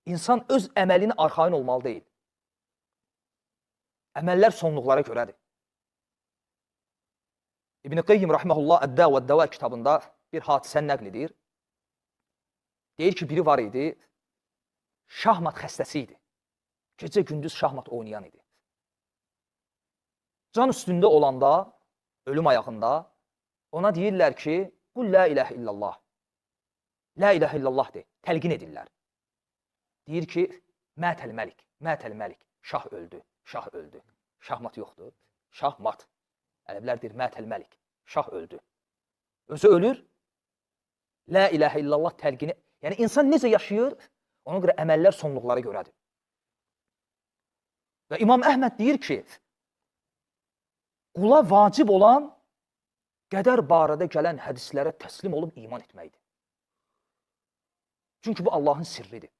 İnsan öz əməlini arxain olmalı deyil. Əməllər sonluqlara görədir. İbn-i Qeyyim Rahiməhullah Əd-Da və Əd-Dəva kitabında bir hadisəni nəql edir. Deyir ki, biri var idi, şahmat xəstəsi idi. Gecə-gündüz şahmat oynayan idi. Can üstündə olanda, ölüm ayağında, ona deyirlər ki, qul la iləhə illallah. La iləhə illallah de, təlqin edirlər. Deyir ki, mətəl məlik, mətəl məlik. Şah öldü, şah öldü. Şahmat yoxdur, şahmat. Ərəblər deyir, mətəl məlik, şah öldü. Özü ölür, la iləhə illallah təlqini. Yəni, insan necə yaşayır, ona görə əməllər sonluqlara görədir. Və İmam Əhməd deyir ki, qula vacib olan qədər barədə gələn hədislərə təslim olub iman etməkdir. Çünki bu Allahın sirridir.